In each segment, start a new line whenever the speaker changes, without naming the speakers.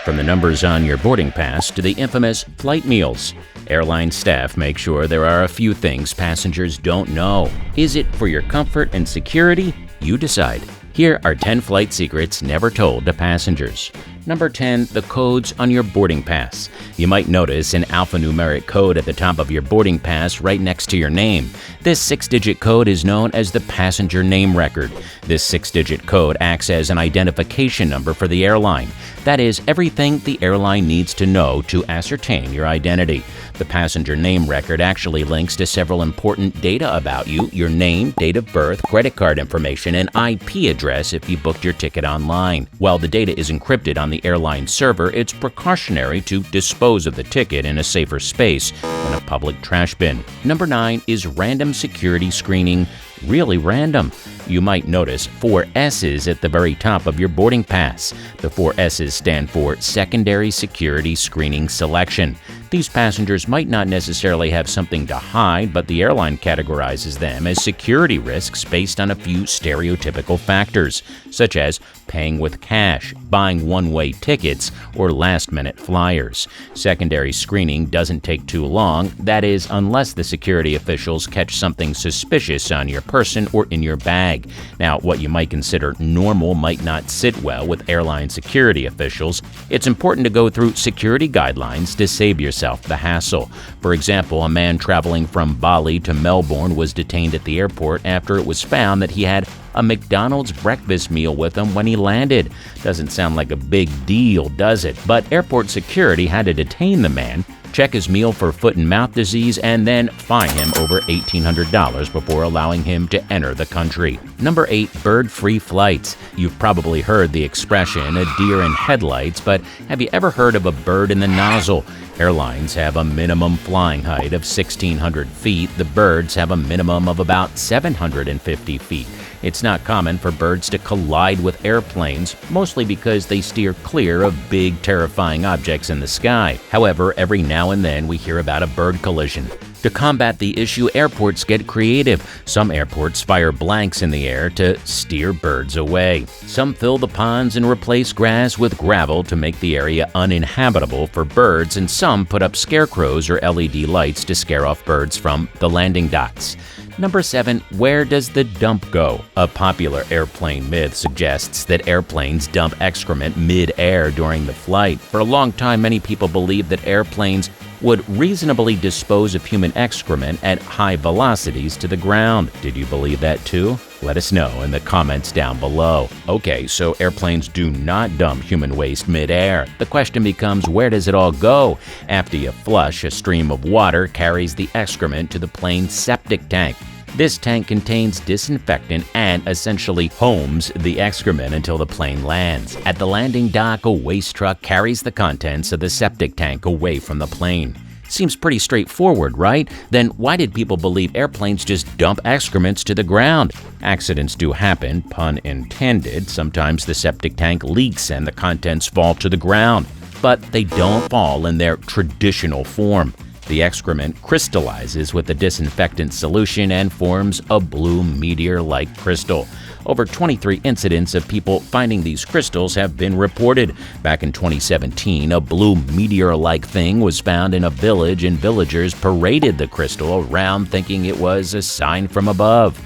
From the numbers on your boarding pass to the infamous flight meals, airline staff make sure there are a few things passengers don't know. Is it for your comfort and security? You decide. Here are 10 flight secrets never told to passengers. Number 10. The codes on your boarding pass. You might notice an alphanumeric code at the top of your boarding pass right next to your name. This 6-digit code is known as the passenger name record. This 6-digit code acts as an identification number for the airline. That is everything the airline needs to know to ascertain your identity. The passenger name record actually links to several important data about you: your name, date of birth, credit card information, and IP address if you booked your ticket online. While the data is encrypted on the airline server, it's precautionary to dispose of the ticket in a safer space than a public trash bin. Number 9 is random security screening. Really random. You might notice 4 S's at the very top of your boarding pass. The 4 S's stand for Secondary Security Screening Selection. These passengers might not necessarily have something to hide, but the airline categorizes them as security risks based on a few stereotypical factors, such as paying with cash, buying one-way tickets, or last-minute flyers. Secondary screening doesn't take too long, that is, unless the security officials catch something suspicious on your person or in your bag. Now, what you might consider normal might not sit well with airline security officials. It's important to go through security guidelines to save yourself the hassle. For example, a man traveling from Bali to Melbourne was detained at the airport after it was found that he had a McDonald's breakfast meal with him when he landed. Doesn't sound like a big deal, does it? But airport security had to detain the man, check his meal for foot and mouth disease, and then fine him over $1,800 before allowing him to enter the country. Number 8. Bird-free flights. You've probably heard the expression, a deer in headlights, but have you ever heard of a bird in the nozzle? Airlines have a minimum flying height of 1,600 feet. The birds have a minimum of about 750 feet. It's not common for birds to collide with airplanes, mostly because they steer clear of big, terrifying objects in the sky. However, every now and then we hear about a bird collision. To combat the issue, airports get creative. Some airports fire blanks in the air to steer birds away. Some fill the ponds and replace grass with gravel to make the area uninhabitable for birds, and some put up scarecrows or LED lights to scare off birds from the landing docks. Number 7. Where does the dump go? A popular airplane myth suggests that airplanes dump excrement mid-air during the flight. For a long time, many people believed that airplanes would reasonably dispose of human excrement at high velocities to the ground. Did you believe that too? Let us know in the comments down below. Okay, so airplanes do not dump human waste mid-air. The question becomes, where does it all go? After you flush, a stream of water carries the excrement to the plane's septic tank. This tank contains disinfectant and essentially homes the excrement until the plane lands. At the landing dock, a waste truck carries the contents of the septic tank away from the plane. Seems pretty straightforward, right? Then why did people believe airplanes just dump excrements to the ground? Accidents do happen, pun intended. Sometimes the septic tank leaks and the contents fall to the ground, but they don't fall in their traditional form. The excrement crystallizes with the disinfectant solution and forms a blue meteor-like crystal. Over 23 incidents of people finding these crystals have been reported. Back in 2017, a blue meteor-like thing was found in a village, and villagers paraded the crystal around thinking it was a sign from above.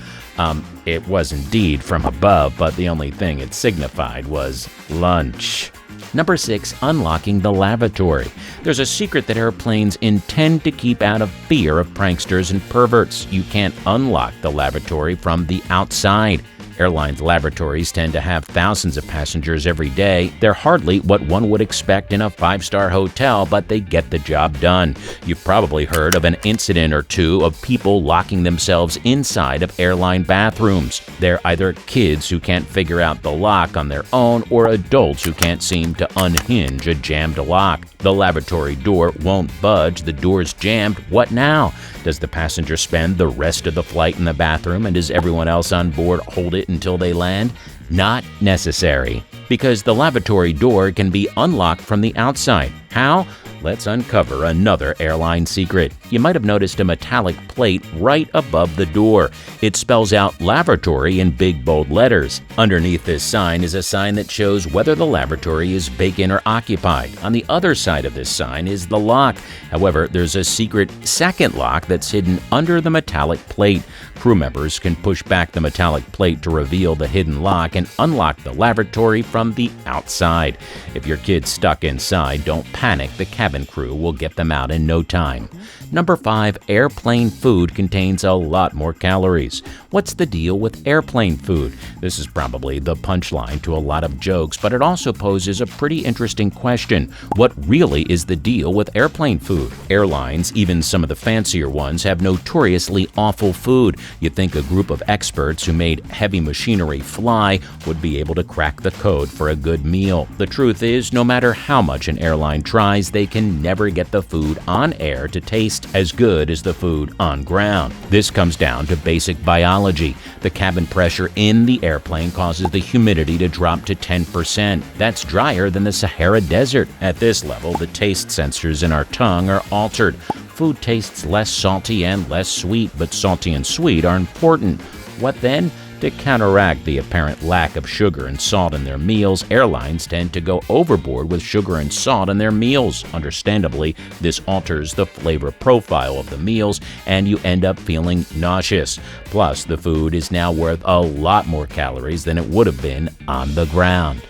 It was indeed from above, but the only thing it signified was lunch. Number 6. Unlocking the lavatory. There's a secret that airplanes intend to keep out of fear of pranksters and perverts. You can't unlock the lavatory from the outside. Airlines' lavatories tend to have thousands of passengers every day. They're hardly what one would expect in a 5-star hotel, but they get the job done. You've probably heard of an incident or two of people locking themselves inside of airline bathrooms. They're either kids who can't figure out the lock on their own or adults who can't seem to unhinge a jammed lock. The lavatory door won't budge. The door's jammed. What now? Does the passenger spend the rest of the flight in the bathroom, and does everyone else on board hold it until they land? Not necessary, because the lavatory door can be unlocked from the outside. How? Let's uncover another airline secret. You might have noticed a metallic plate right above the door. It spells out Lavatory in big bold letters. Underneath this sign is a sign that shows whether the lavatory is vacant or occupied. On the other side of this sign is the lock. However, there's a secret second lock that's hidden under the metallic plate. Crew members can push back the metallic plate to reveal the hidden lock and unlock the lavatory from the outside. If your kid's stuck inside, don't panic. The cabin crew will get them out in no time. Number 5. Airplane food contains a lot more calories. What's the deal with airplane food? This is probably the punchline to a lot of jokes, but it also poses a pretty interesting question. What really is the deal with airplane food? Airlines, even some of the fancier ones, have notoriously awful food. You'd think a group of experts who made heavy machinery fly would be able to crack the code for a good meal. The truth is, no matter how much an airline tries, they can never get the food on air to taste as good as the food on ground. This comes down to basic biology. The cabin pressure in the airplane causes the humidity to drop to 10%. That's drier than the Sahara Desert. At this level, the taste sensors in our tongue are altered. Food tastes less salty and less sweet, but salty and sweet are important. What then? To counteract the apparent lack of sugar and salt in their meals, airlines tend to go overboard with sugar and salt in their meals. Understandably, this alters the flavor profile of the meals, and you end up feeling nauseous. Plus, the food is now worth a lot more calories than it would have been on the ground.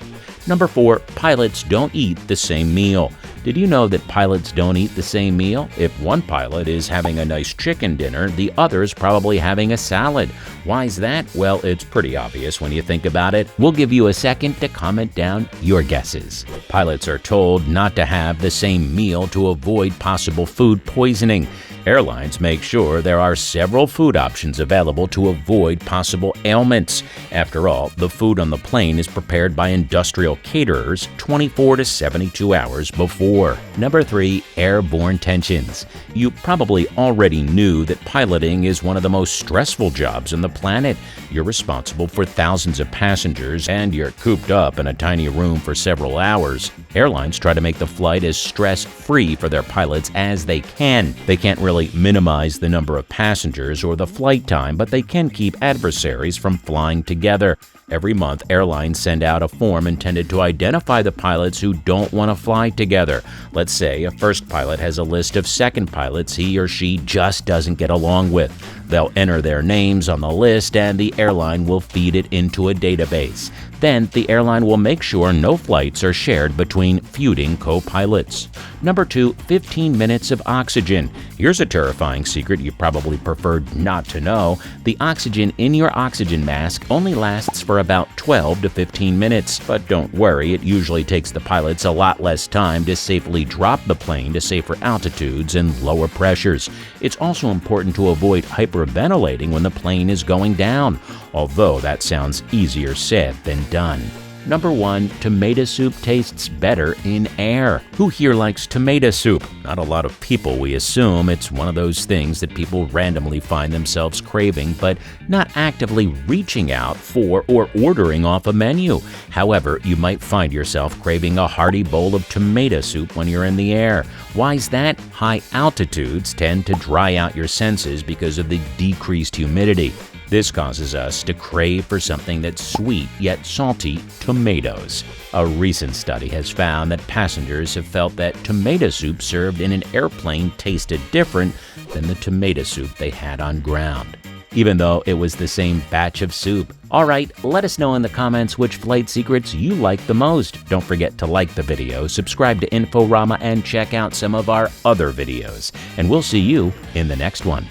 Number 4. Pilots don't eat the same meal. Did you know that pilots don't eat the same meal? If one pilot is having a nice chicken dinner, the other's probably having a salad. Why is that? Well, it's pretty obvious when you think about it. We'll give you a second to comment down your guesses. Pilots are told not to have the same meal to avoid possible food poisoning. Airlines make sure there are several food options available to avoid possible ailments. After all, the food on the plane is prepared by industrial caterers 24 to 72 hours before. Number 3. Airborne Tensions. You probably already knew that piloting is one of the most stressful jobs on the planet. You're responsible for thousands of passengers, and you're cooped up in a tiny room for several hours. Airlines try to make the flight as stress-free for their pilots as they can. They can't really minimize the number of passengers or the flight time, but they can keep adversaries from flying together. Every month, airlines send out a form intended to identify the pilots who don't want to fly together. Let's say a first pilot has a list of second pilots he or she just doesn't get along with. They'll enter their names on the list, and the airline will feed it into a database. Then, the airline will make sure no flights are shared between feuding co-pilots. Number 2. 15 minutes of oxygen. Here's a terrifying secret you probably preferred not to know. The oxygen in your oxygen mask only lasts for about 12 to 15 minutes. But don't worry, it usually takes the pilots a lot less time to safely drop the plane to safer altitudes and lower pressures. It's also important to avoid hyperventilating when the plane is going down, although that sounds easier said than done. Number 1. Tomato soup tastes better in air. Who here likes tomato soup? Not a lot of people, we assume. It's one of those things that people randomly find themselves craving, but not actively reaching out for or ordering off a menu. However, you might find yourself craving a hearty bowl of tomato soup when you're in the air. Why is that? High altitudes tend to dry out your senses because of the decreased humidity. This causes us to crave for something that's sweet yet salty, tomatoes. A recent study has found that passengers have felt that tomato soup served in an airplane tasted different than the tomato soup they had on ground, even though it was the same batch of soup. Alright, let us know in the comments which flight secrets you like the most. Don't forget to like the video, subscribe to INFORAMA, and check out some of our other videos. And we'll see you in the next one.